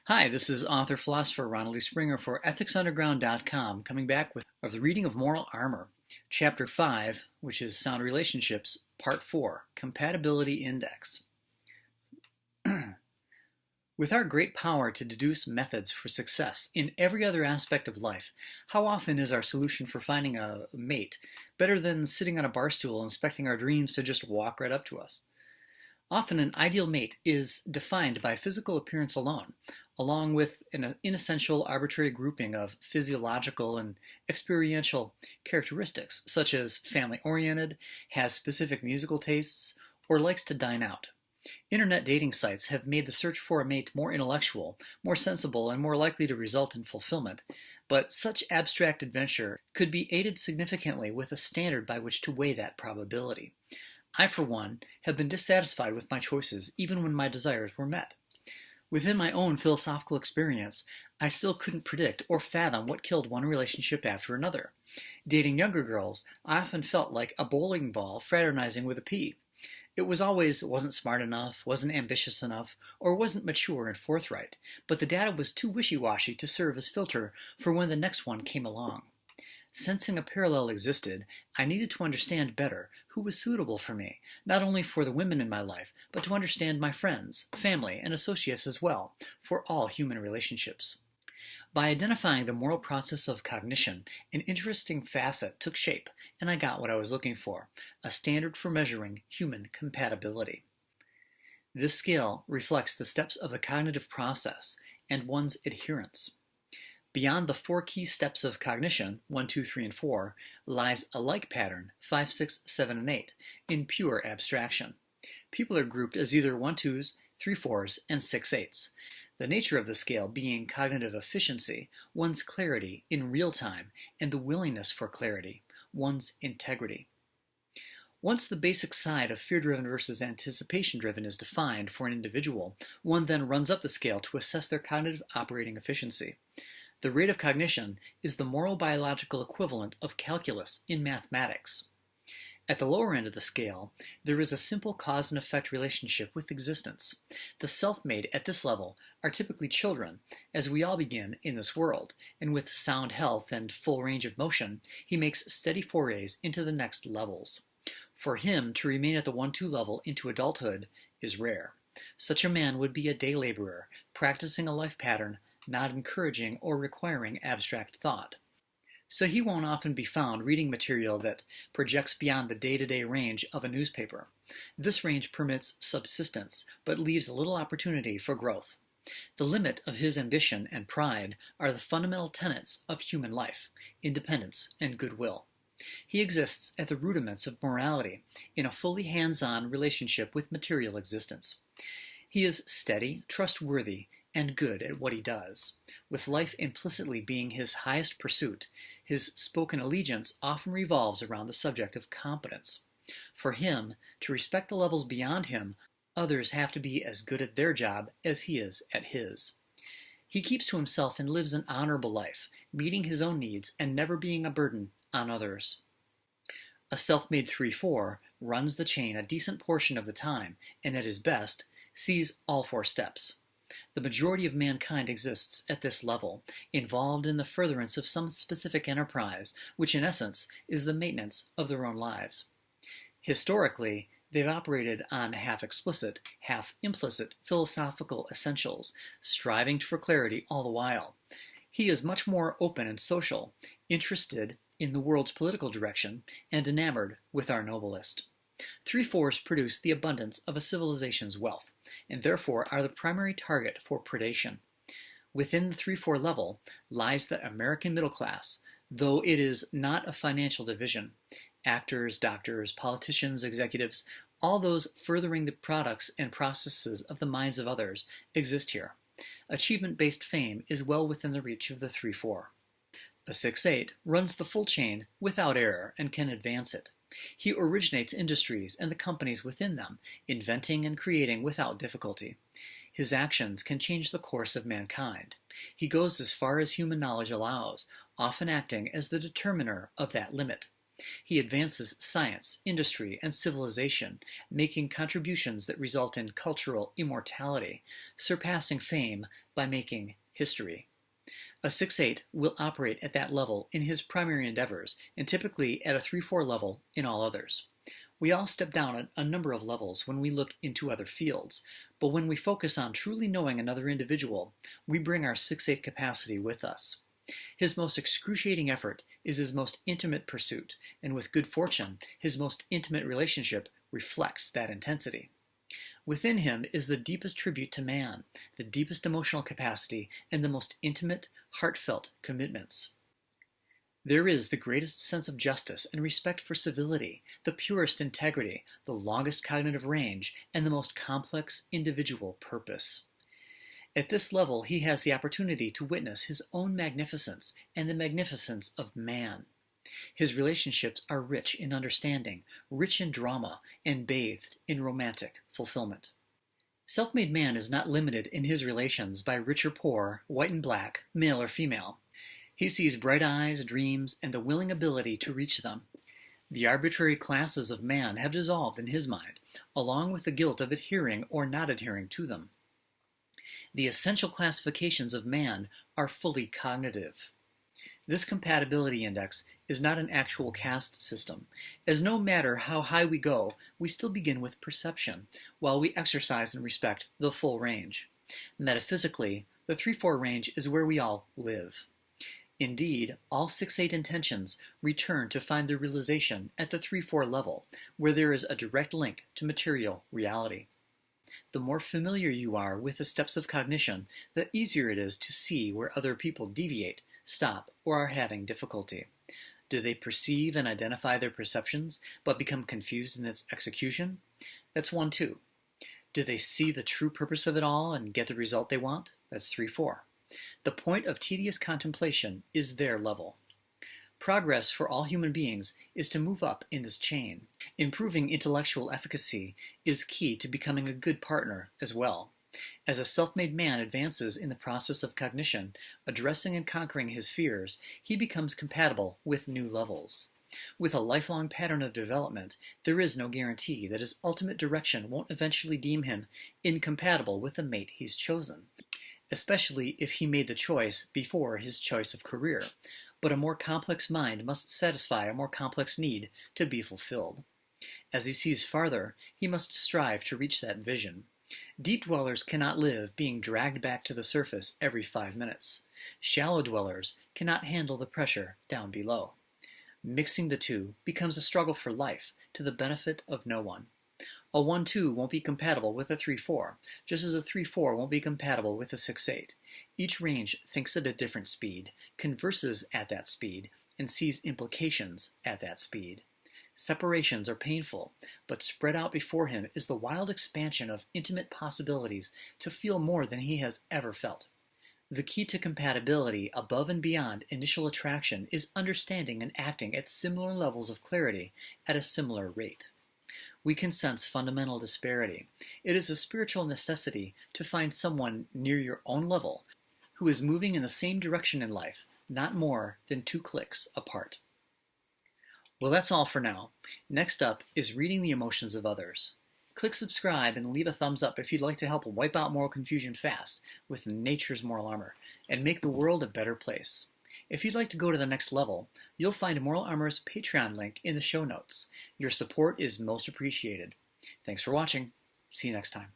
Hi, this is author philosopher Ronald E. Springer for EthicsUnderground.com, coming back with the reading of Moral Armor, Chapter 5, which is Sound Relationships, Part 4, Compatibility Index. With our great power to deduce methods for success in every other aspect of life, how often is our solution for finding a mate better than sitting on a bar stool and expecting our dreams to just walk right up to us? Often an ideal mate is defined by physical appearance alone, along with an inessential arbitrary grouping of physiological and experiential characteristics, such as family-oriented, has specific musical tastes, or likes to dine out. Internet dating sites have made the search for a mate more intellectual, more sensible, and more likely to result in fulfillment, but such abstract adventure could be aided significantly with a standard by which to weigh that probability. I, for one, have been dissatisfied with my choices even when my desires were met. Within my own philosophical experience, I still couldn't predict or fathom what killed one relationship after another. Dating younger girls, I often felt like a bowling ball fraternizing with a pea. It was always wasn't smart enough, wasn't ambitious enough, or wasn't mature and forthright, but the data was too wishy-washy to serve as filter for when the next one came along. Sensing a parallel existed, I needed to understand better who was suitable for me, not only for the women in my life, but to understand my friends, family, and associates as well, for all human relationships. By identifying the moral process of cognition, an interesting facet took shape, and I got what I was looking for, a standard for measuring human compatibility. This scale reflects the steps of the cognitive process and one's adherence. Beyond the four key steps of cognition, 1, 2, 3, and 4, lies a like pattern, 5, 6, 7, and 8, in pure abstraction. People are grouped as either 1, 2s, 3, 4s, and 6, 8s. The nature of the scale being cognitive efficiency, one's clarity in real time, and the willingness for clarity, one's integrity. Once the basic side of fear-driven versus anticipation-driven is defined for an individual, one then runs up the scale to assess their cognitive operating efficiency. The rate of cognition is the moral biological equivalent of calculus in mathematics. At the lower end of the scale, there is a simple cause and effect relationship with existence. The self-made at this level are typically children, as we all begin in this world, and with sound health and full range of motion, he makes steady forays into the next levels. For him to remain at the 1-2 level into adulthood is rare. Such a man would be a day laborer, practicing a life pattern not encouraging or requiring abstract thought. So he won't often be found reading material that projects beyond the day-to-day range of a newspaper. This range permits subsistence, but leaves little opportunity for growth. The limit of his ambition and pride are the fundamental tenets of human life, independence and goodwill. He exists at the rudiments of morality in a fully hands-on relationship with material existence. He is steady, trustworthy, and good at what he does. With life implicitly being his highest pursuit, his spoken allegiance often revolves around the subject of competence. For him, to respect the levels beyond him, others have to be as good at their job as he is at his. He keeps to himself and lives an honorable life, meeting his own needs and never being a burden on others. A self-made 3-4 runs the chain a decent portion of the time, and at his best, sees all four steps. The majority of mankind exists at this level, involved in the furtherance of some specific enterprise, which in essence is the maintenance of their own lives. Historically, they've operated on half-explicit, half-implicit philosophical essentials, striving for clarity all the while. He is much more open and social, interested in the world's political direction, and enamored with our noblest. 3-4s produce the abundance of a civilization's wealth, and therefore are the primary target for predation. Within the 3-4 level lies the American middle class, though it is not a financial division. Actors, doctors, politicians, executives, all those furthering the products and processes of the minds of others exist here. Achievement-based fame is well within the reach of the 3-4. A 6-8 runs the full chain without error and can advance it. He originates industries and the companies within them, inventing and creating without difficulty. His actions can change the course of mankind. He goes as far as human knowledge allows, often acting as the determiner of that limit. He advances science, industry, and civilization, making contributions that result in cultural immortality, surpassing fame by making history. A 6/8 will operate at that level in his primary endeavors, and typically at a 3/4 level in all others. We all step down a number of levels when we look into other fields, but when we focus on truly knowing another individual, we bring our 6/8 capacity with us. His most excruciating effort is his most intimate pursuit, and with good fortune, his most intimate relationship reflects that intensity. Within him is the deepest tribute to man, the deepest emotional capacity, and the most intimate, heartfelt commitments. There is the greatest sense of justice and respect for civility, the purest integrity, the longest cognitive range, and the most complex individual purpose. At this level, he has the opportunity to witness his own magnificence and the magnificence of man. His relationships are rich in understanding, rich in drama, and bathed in romantic fulfillment. Self-made man is not limited in his relations by rich or poor, white and black, male or female. He sees bright eyes, dreams, and the willing ability to reach them. The arbitrary classes of man have dissolved in his mind, along with the guilt of adhering or not adhering to them. The essential classifications of man are fully cognitive. This compatibility index is not an actual caste system, as no matter how high we go, we still begin with perception, while we exercise and respect the full range. Metaphysically, the 3/4 range is where we all live. Indeed, all 6/8 intentions return to find their realization at the 3/4 level, where there is a direct link to material reality. The more familiar you are with the steps of cognition, the easier it is to see where other people deviate, stop, or are having difficulty. Do they perceive and identify their perceptions, but become confused in its execution? That's 1/2. Do they see the true purpose of it all and get the result they want? That's 3/4. The point of tedious contemplation is their level. Progress for all human beings is to move up in this chain. Improving intellectual efficacy is key to becoming a good partner as well. As a self-made man advances in the process of cognition, addressing and conquering his fears, he becomes compatible with new levels. With a lifelong pattern of development, there is no guarantee that his ultimate direction won't eventually deem him incompatible with the mate he's chosen, especially if he made the choice before his choice of career. But a more complex mind must satisfy a more complex need to be fulfilled. As he sees farther, he must strive to reach that vision. Deep dwellers cannot live being dragged back to the surface every 5 minutes. Shallow dwellers cannot handle the pressure down below. Mixing the two becomes a struggle for life to the benefit of no one. A 1/2 won't be compatible with a 3/4, just as a 3/4 won't be compatible with a 6/8. Each range thinks at a different speed, converses at that speed, and sees implications at that speed. Separations are painful, but spread out before him is the wild expansion of intimate possibilities to feel more than he has ever felt. The key to compatibility above and beyond initial attraction is understanding and acting at similar levels of clarity at a similar rate. We can sense fundamental disparity. It is a spiritual necessity to find someone near your own level who is moving in the same direction in life, not more than 2 clicks apart. Well, that's all for now. Next up is reading the emotions of others. Click subscribe and leave a thumbs up if you'd like to help wipe out moral confusion fast with nature's moral armor and make the world a better place. If you'd like to go to the next level, you'll find Moral Armor's Patreon link in the show notes. Your support is most appreciated. Thanks for watching. See you next time.